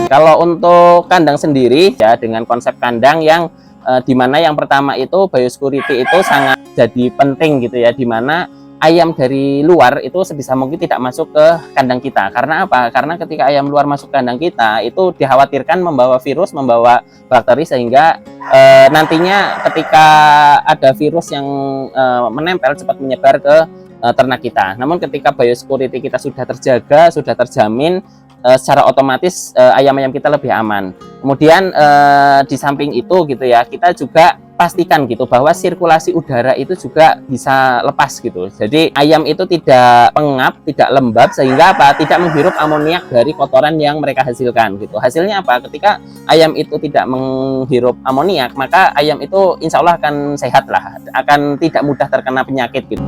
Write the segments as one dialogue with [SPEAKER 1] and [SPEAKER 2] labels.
[SPEAKER 1] Kalau untuk kandang sendiri ya dengan konsep kandang yang dimana yang pertama itu biosecurity itu sangat jadi penting gitu ya, dimana ayam dari luar itu sebisa mungkin tidak masuk ke kandang kita. Karena apa? Karena ketika ayam luar masuk ke kandang kita itu dikhawatirkan membawa virus, membawa bakteri, sehingga nantinya ketika ada virus yang menempel cepat menyebar ke ternak kita. Namun ketika biosecurity kita sudah terjaga, sudah terjamin, secara otomatis ayam-ayam kita lebih aman. Kemudian di samping itu gitu ya, kita juga pastikan gitu bahwa sirkulasi udara itu juga bisa lepas gitu. Jadi ayam itu tidak pengap, tidak lembab, sehingga apa? Tidak menghirup amoniak dari kotoran yang mereka hasilkan gitu. Hasilnya apa? Ketika ayam itu tidak menghirup amoniak, maka ayam itu insya Allah akan sehat lah, akan tidak mudah terkena penyakit gitu.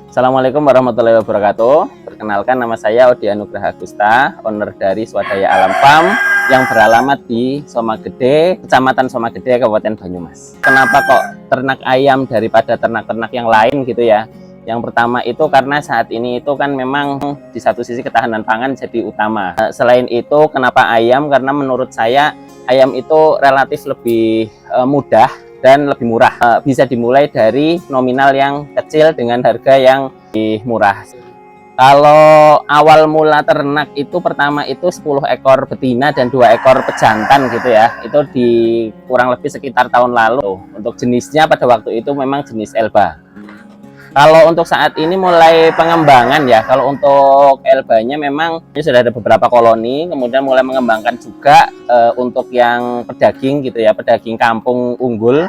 [SPEAKER 1] Assalamualaikum warahmatullahi wabarakatuh. Perkenalkan, nama saya Odi Anugrah Agusta, owner dari Swadaya Alam Farm yang beralamat di Somagede, Kecamatan Somagede, Kabupaten Banyumas. Kenapa kok ternak ayam daripada ternak-ternak yang lain gitu ya? Yang pertama itu karena saat ini itu kan memang di satu sisi ketahanan pangan jadi utama. Selain itu kenapa ayam? Karena menurut saya ayam itu relatif lebih mudah dan lebih murah. Bisa dimulai dari nominal yang kecil dengan harga yang lebih murah. Kalau awal mula ternak itu pertama itu 10 ekor betina dan 2 ekor pejantan gitu ya. Itu di kurang lebih sekitar tahun lalu. Untuk jenisnya pada waktu itu memang jenis Elba. Kalau untuk saat ini mulai pengembangan ya. Kalau untuk Elbanya memang ini sudah ada beberapa koloni, kemudian mulai mengembangkan juga untuk yang pedaging gitu ya, pedaging kampung unggul.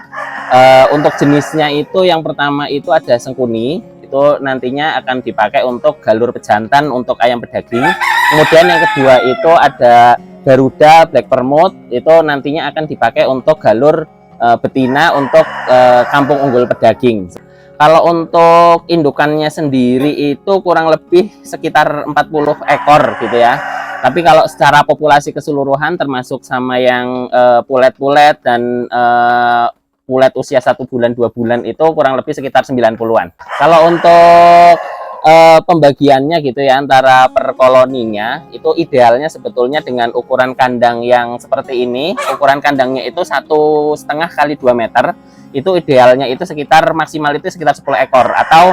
[SPEAKER 1] Untuk jenisnya itu yang pertama itu ada Sengkuni. Itu nantinya akan dipakai untuk galur pejantan untuk ayam pedaging. Kemudian yang kedua itu ada Garuda Black Permut, itu nantinya akan dipakai untuk galur betina untuk kampung unggul pedaging. Kalau untuk indukannya sendiri itu kurang lebih sekitar 40 ekor gitu ya. Tapi kalau secara populasi keseluruhan termasuk sama yang pulet-pulet dan pulet usia 1 bulan 2 bulan itu kurang lebih sekitar 90-an. Kalau untuk pembagiannya gitu ya antara per koloninya itu idealnya sebetulnya dengan ukuran kandang yang seperti ini. Ukuran kandangnya itu 1,5 kali 2 meter. Itu idealnya itu sekitar maksimal itu sekitar 10 ekor atau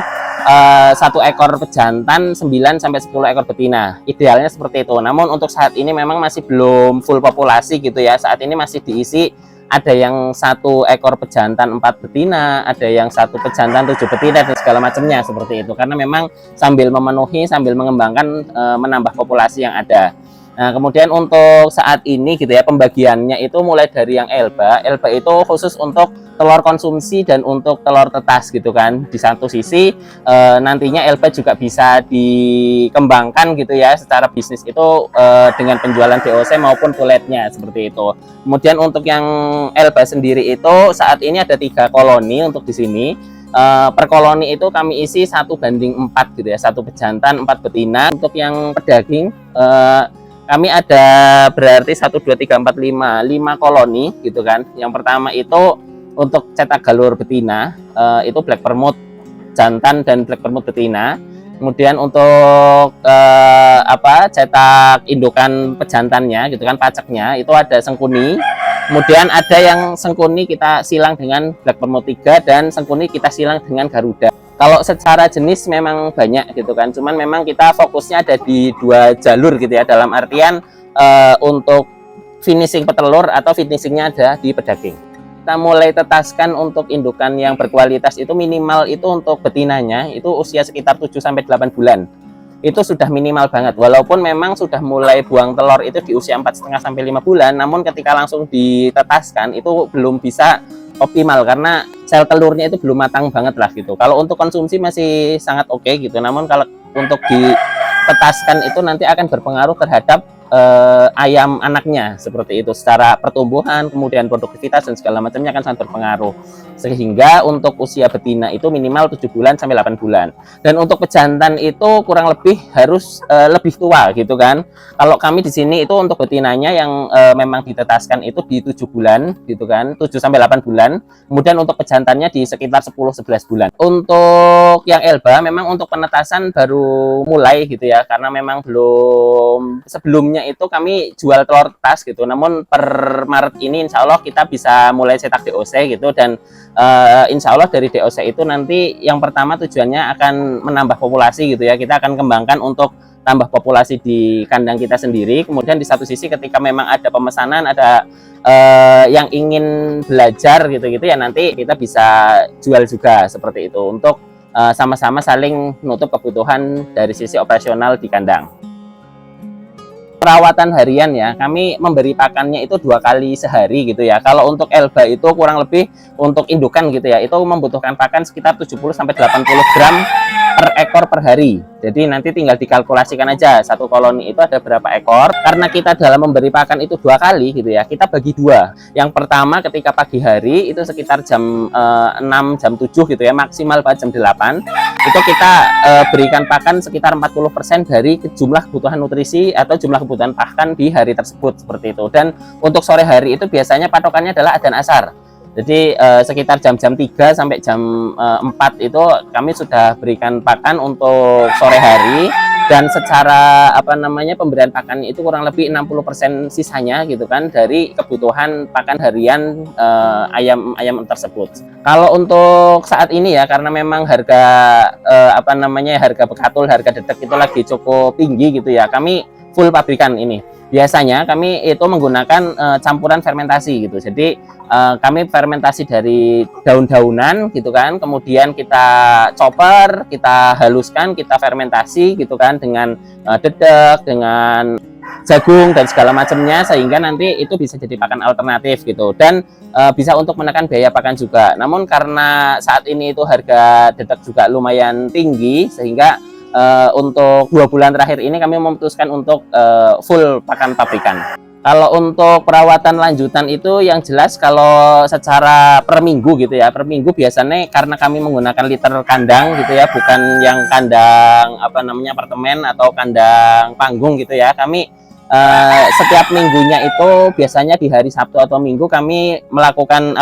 [SPEAKER 1] 1 ekor pejantan, 9 sampai 10 ekor betina. Idealnya seperti itu. Namun untuk saat ini memang masih belum full populasi gitu ya. Saat ini masih diisi, ada yang 1 ekor pejantan 4 betina, ada yang 1 pejantan 7 betina dan segala macamnya seperti itu. Karena memang sambil memenuhi, sambil mengembangkan, menambah populasi yang ada. Nah, kemudian untuk saat ini gitu ya, pembagiannya itu mulai dari yang Elba. Elba itu khusus untuk telur konsumsi dan untuk telur tetas gitu kan. Di satu sisi nantinya Elba juga bisa dikembangkan gitu ya secara bisnis itu dengan penjualan DOC maupun puletnya seperti itu. Kemudian untuk yang Elba sendiri itu saat ini ada 3 koloni untuk di sini. Per koloni itu kami isi 1:4 gitu ya, 1 pejantan 4 betina. Untuk yang pedaging kami ada berarti 1, 2, 3, 4, 5 koloni gitu kan. Yang pertama itu untuk cetak galur betina itu Black Permut jantan dan Black Permut betina. Kemudian untuk cetak indukan pejantannya gitu kan, paceknya itu ada Sengkuni. Kemudian ada yang Sengkuni kita silang dengan Black Permut 3 dan Sengkuni kita silang dengan Garuda. Kalau secara jenis memang banyak gitu kan, cuman memang kita fokusnya ada di 2 jalur gitu ya, dalam artian untuk finishing petelur atau finishingnya ada di pedaging. Kita mulai tetaskan untuk indukan yang berkualitas itu minimal itu untuk betinanya itu usia sekitar 7-8 bulan. Itu sudah minimal banget, walaupun memang sudah mulai buang telur itu di usia 4,5-5 bulan, namun ketika langsung ditetaskan itu belum bisa optimal karena sel telurnya itu belum matang banget lah gitu. Kalau untuk konsumsi masih sangat oke gitu, namun kalau untuk ditetaskan itu nanti akan berpengaruh terhadap ayam anaknya seperti itu. Secara pertumbuhan, kemudian produktivitas dan segala macamnya akan sangat berpengaruh. Sehingga untuk usia betina itu minimal 7 bulan sampai 8 bulan. Dan untuk pejantan itu kurang lebih harus lebih tua gitu kan. Kalau kami di sini itu untuk betinanya yang memang ditetaskan itu di 7 bulan gitu kan, 7 sampai 8 bulan. Kemudian untuk pejantannya di sekitar 10-11 bulan. Untuk yang Elba memang untuk penetasan baru mulai gitu ya, karena memang belum, sebelumnya itu kami jual telur tetas gitu. Namun per Maret ini insya Allah kita bisa mulai cetak DOC gitu, dan insya Allah dari DOC itu nanti yang pertama tujuannya akan menambah populasi gitu ya. Kita akan kembangkan untuk tambah populasi di kandang kita sendiri. Kemudian di satu sisi ketika memang ada pemesanan, ada yang ingin belajar gitu-gitu ya, nanti kita bisa jual juga seperti itu, untuk sama-sama saling menutup kebutuhan dari sisi operasional di kandang. Perawatan harian ya, kami memberi pakannya itu 2 kali sehari gitu ya. Kalau untuk Elba itu kurang lebih untuk indukan gitu ya, itu membutuhkan pakan sekitar 70-80 gram per ekor per hari. Jadi nanti tinggal dikalkulasikan aja satu koloni itu ada berapa ekor. Karena kita dalam memberi pakan itu 2 kali gitu ya, kita bagi 2. Yang pertama ketika pagi hari itu sekitar jam 6, jam 7 gitu ya, maksimal jam 8 itu kita berikan pakan sekitar 40% dari jumlah kebutuhan nutrisi atau jumlah kebutuhan pakan di hari tersebut seperti itu. Dan untuk sore hari itu biasanya patokannya adalah adzan asar. Jadi sekitar jam-jam 3 sampai jam 4 itu kami sudah berikan pakan untuk sore hari, dan secara pemberian pakan itu kurang lebih 60% sisanya gitu kan dari kebutuhan pakan harian ayam tersebut. Kalau untuk saat ini ya, karena memang harga harga bekatul, harga dedek itu lagi cukup tinggi gitu ya, kami full pabrikan ini. Biasanya kami itu menggunakan campuran fermentasi gitu. Jadi kami fermentasi dari daun-daunan gitu kan, kemudian kita chopper, kita haluskan, kita fermentasi gitu kan dengan dedek, dengan jagung dan segala macamnya, sehingga nanti itu bisa jadi pakan alternatif gitu, dan bisa untuk menekan biaya pakan juga. Namun karena saat ini itu harga dedek juga lumayan tinggi, sehingga untuk 2 bulan terakhir ini kami memutuskan untuk full pakan pabrikan. Kalau untuk perawatan lanjutan itu yang jelas kalau secara per minggu gitu ya, per minggu biasanya karena kami menggunakan liter kandang gitu ya, bukan yang kandang apartemen atau kandang panggung gitu ya. Kami setiap minggunya itu biasanya di hari Sabtu atau Minggu kami melakukan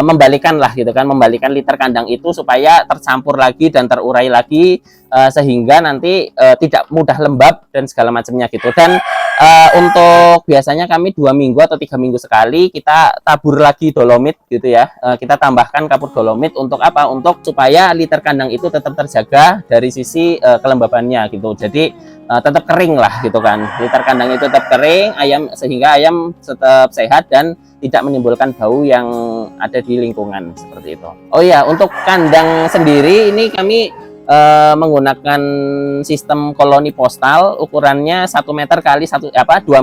[SPEAKER 1] membalikan lah gitu kan, membalikan liter kandang itu supaya tercampur lagi dan terurai lagi, sehingga nanti tidak mudah lembab dan segala macamnya gitu. Dan untuk biasanya kami 2 minggu atau 3 minggu sekali kita tabur lagi dolomit gitu ya, kita tambahkan kapur dolomit untuk apa? Untuk supaya liter kandang itu tetap terjaga dari sisi kelembabannya gitu. Jadi tetap kering lah gitu kan, liter kandang itu tetap kering, sehingga ayam tetap sehat dan tidak menimbulkan bau yang ada di lingkungan seperti itu. Oh ya, untuk kandang sendiri ini kami menggunakan sistem koloni postal, ukurannya 1 meter kali 2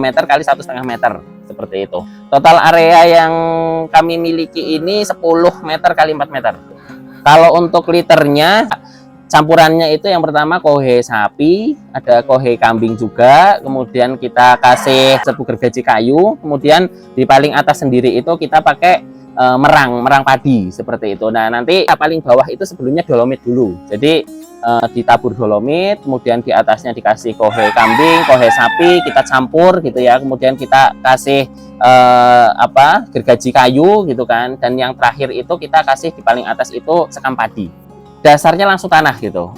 [SPEAKER 1] meter kali 1,5 meter seperti itu. Total area yang kami miliki ini 10 meter kali 4 meter. Kalau untuk liternya, campurannya itu yang pertama kohe sapi, ada kohe kambing juga, kemudian kita kasih serbuk gergaji kayu, kemudian di paling atas sendiri itu kita pakai merang padi seperti itu. Nah nanti paling bawah itu sebelumnya dolomit dulu, jadi ditabur dolomit, kemudian di atasnya dikasih kohe kambing, kohe sapi, kita campur gitu ya, kemudian kita kasih gergaji kayu gitu kan, dan yang terakhir itu kita kasih di paling atas itu sekam padi. Dasarnya langsung tanah gitu.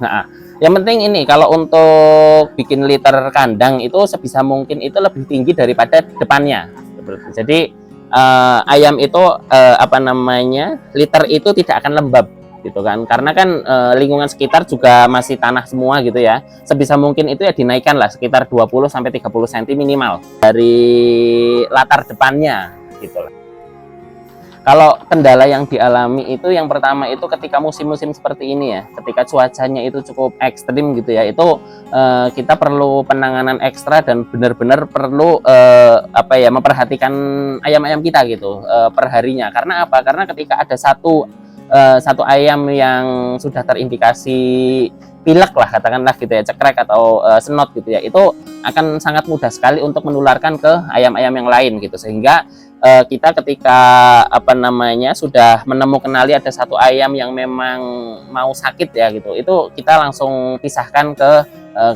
[SPEAKER 1] Nah, yang penting ini kalau untuk bikin liter kandang itu sebisa mungkin itu lebih tinggi daripada depannya. Jadi ayam itu liter itu tidak akan lembab gitu kan, karena kan lingkungan sekitar juga masih tanah semua gitu ya. Sebisa mungkin itu ya dinaikkan lah sekitar 20-30 cm minimal dari latar depannya gitu lah. Kalau kendala yang dialami itu yang pertama itu ketika musim-musim seperti ini ya, ketika cuacanya itu cukup ekstrim gitu ya, itu kita perlu penanganan ekstra dan benar-benar perlu memperhatikan ayam-ayam kita gitu perharinya. Karena apa? Karena ketika ada satu ayam yang sudah terindikasi pilek lah katakanlah gitu ya, cekrek atau senot gitu ya, itu akan sangat mudah sekali untuk menularkan ke ayam-ayam yang lain gitu. Sehingga kita ketika apa namanya sudah menemukan ada satu ayam yang memang mau sakit ya gitu, itu kita langsung pisahkan ke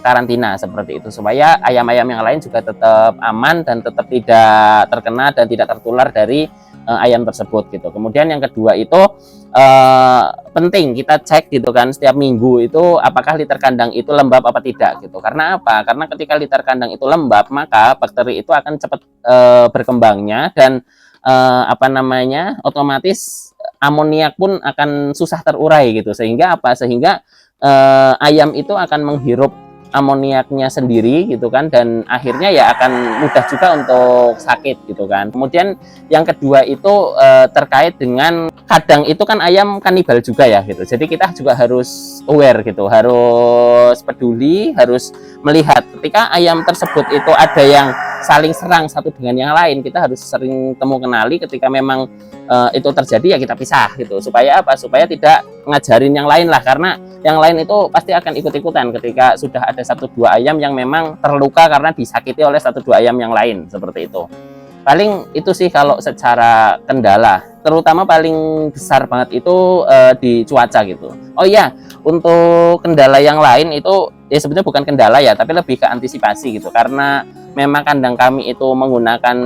[SPEAKER 1] karantina seperti itu, supaya ayam-ayam yang lain juga tetap aman dan tetap tidak terkena dan tidak tertular dari ayam tersebut gitu. Kemudian yang kedua itu penting kita cek gitu kan setiap minggu itu apakah liter kandang itu lembab apa tidak gitu. Karena apa? Karena ketika liter kandang itu lembab, maka bakteri itu akan cepat berkembangnya, dan apa namanya otomatis amoniak pun akan susah terurai gitu. Sehingga apa? Sehingga ayam itu akan menghirup amoniaknya sendiri gitu kan, dan akhirnya ya akan mudah juga untuk sakit gitu kan. Kemudian yang kedua itu terkait dengan kadang itu kan ayam kanibal juga ya gitu. Jadi kita juga harus aware gitu, harus peduli, harus melihat ketika ayam tersebut itu ada yang saling serang satu dengan yang lain, kita harus sering temu kenali. Ketika memang itu terjadi ya kita pisah gitu, supaya apa? Supaya tidak ngajarin yang lain lah, karena yang lain itu pasti akan ikut-ikutan ketika sudah ada satu dua ayam yang memang terluka karena disakiti oleh satu dua ayam yang lain seperti itu. Paling itu sih kalau secara kendala, terutama paling besar banget itu di cuaca gitu. Oh iya, untuk kendala yang lain itu ya sebenarnya bukan kendala ya, tapi lebih ke antisipasi gitu, karena memang kandang kami itu menggunakan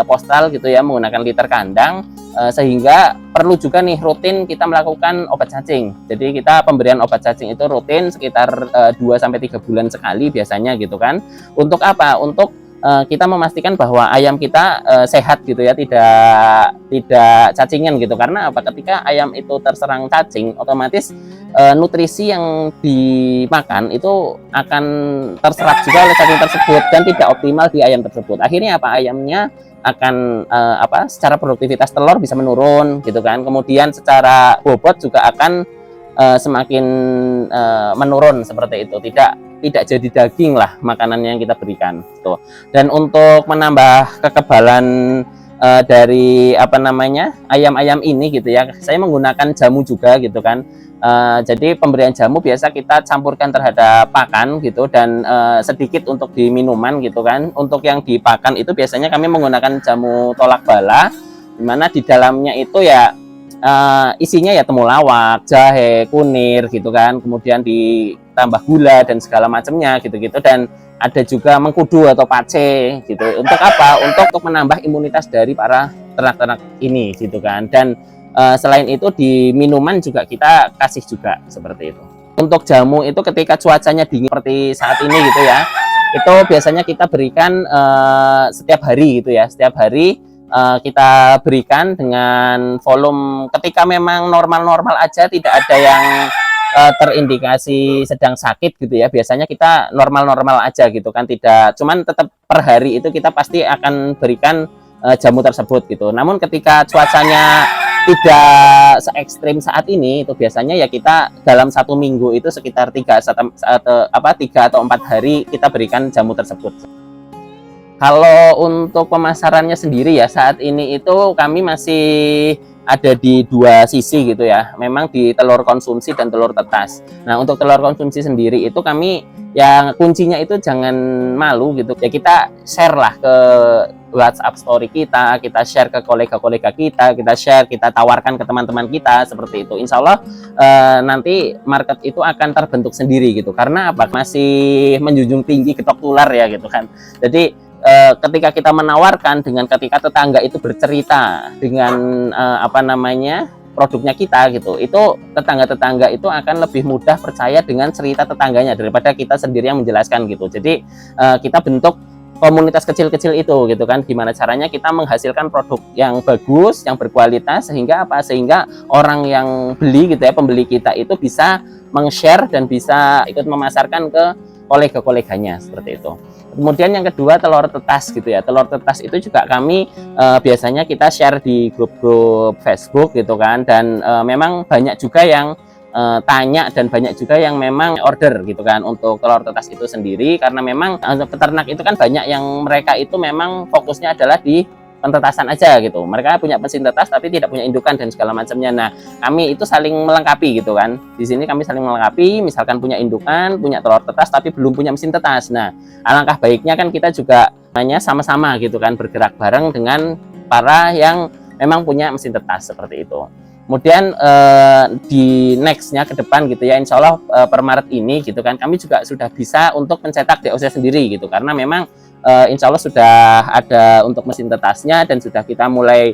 [SPEAKER 1] postal gitu ya, menggunakan liter kandang, sehingga perlu juga nih rutin kita melakukan obat cacing. Jadi kita pemberian obat cacing itu rutin sekitar 2-3 bulan sekali biasanya gitu kan. Untuk apa? Untuk kita memastikan bahwa ayam kita sehat gitu ya, tidak cacingan gitu. Karena apa? Ketika ayam itu terserang cacing, otomatis nutrisi yang dimakan itu akan terserap juga oleh cacing tersebut dan tidak optimal di ayam tersebut. Akhirnya apa? Ayamnya akan secara produktivitas telur bisa menurun gitu kan. Kemudian secara bobot juga akan semakin menurun seperti itu. Tidak jadi daging lah makanan yang kita berikan tuh. Dan untuk menambah kekebalan dari apa namanya ayam-ayam ini gitu ya, saya menggunakan jamu juga gitu kan. Jadi pemberian jamu biasa kita campurkan terhadap pakan gitu, dan sedikit untuk di minuman gitu kan. Untuk yang di pakan itu biasanya kami menggunakan jamu tolak bala, dimana di dalamnya itu ya isinya ya temulawak, jahe, kunir gitu kan, kemudian ditambah gula dan segala macamnya gitu-gitu, dan ada juga mengkudu atau pace gitu. Untuk apa? Untuk menambah imunitas dari para ternak-ternak ini gitu kan. Dan selain itu di minuman juga kita kasih juga seperti itu. Untuk jamu itu ketika cuacanya dingin seperti saat ini gitu ya, itu biasanya kita berikan setiap hari gitu ya, setiap hari kita berikan dengan volume. Ketika memang normal-normal aja, tidak ada yang terindikasi sedang sakit gitu ya, biasanya kita normal-normal aja gitu kan, tidak, cuman tetap per hari itu kita pasti akan berikan jamu tersebut gitu. Namun ketika cuacanya tidak se ekstrim saat ini, itu biasanya ya kita dalam 1 minggu itu sekitar 3 atau 4 hari kita berikan jamu tersebut. Kalau untuk pemasarannya sendiri ya, saat ini itu kami masih ada di dua sisi gitu ya. Memang di telur konsumsi dan telur tetas. Nah, untuk telur konsumsi sendiri itu kami yang kuncinya itu jangan malu gitu. Ya kita share lah ke WhatsApp story kita share ke kolega-kolega kita share, kita tawarkan ke teman-teman kita seperti itu. Insya Allah nanti market itu akan terbentuk sendiri gitu. Karena apa? Masih menjunjung tinggi ketok tular ya gitu kan. Jadi ketika kita menawarkan, dengan ketika tetangga itu bercerita dengan apa namanya produknya kita gitu, itu tetangga-tetangga itu akan lebih mudah percaya dengan cerita tetangganya daripada kita sendiri yang menjelaskan gitu. Jadi kita bentuk komunitas kecil-kecil itu gitu kan, gimana caranya kita menghasilkan produk yang bagus, yang berkualitas, sehingga apa? Sehingga orang yang beli gitu ya, pembeli kita itu bisa meng-share dan bisa ikut memasarkan ke kolega-koleganya seperti itu. Kemudian yang kedua, telur tetas gitu ya. Telur tetas itu juga kami biasanya kita share di grup-grup Facebook gitu kan, dan memang banyak juga yang tanya dan banyak juga yang memang order gitu kan untuk telur tetas itu sendiri, karena memang peternak itu kan banyak yang mereka itu memang fokusnya adalah di pentetasan aja gitu. Mereka punya mesin tetas tapi tidak punya indukan dan segala macamnya. Nah, kami itu saling melengkapi gitu kan. Di sini kami saling melengkapi, misalkan punya indukan, punya telur tetas tapi belum punya mesin tetas. Nah, alangkah baiknya kan kita juga hanya sama-sama gitu kan, bergerak bareng dengan para yang memang punya mesin tetas seperti itu. Kemudian di nextnya ke depan gitu ya, insya Allah per Maret ini gitu kan, kami juga sudah bisa untuk mencetak DOC sendiri gitu, karena memang insya Allah sudah ada untuk mesin tetasnya dan sudah kita mulai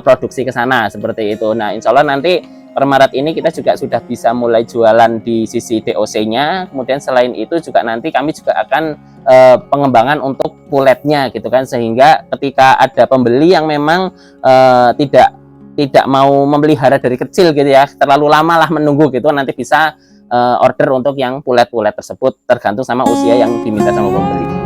[SPEAKER 1] produksi ke sana seperti itu. Nah, insya Allah nanti per Maret ini kita juga sudah bisa mulai jualan di sisi DOC-nya. Kemudian selain itu juga nanti kami juga akan pengembangan untuk puletnya gitu kan, sehingga ketika ada pembeli yang memang tidak mau memelihara dari kecil gitu ya, terlalu lama lah menunggu gitu, nanti bisa order untuk yang pulet-pulet tersebut tergantung sama usia yang diminta sama pembeli.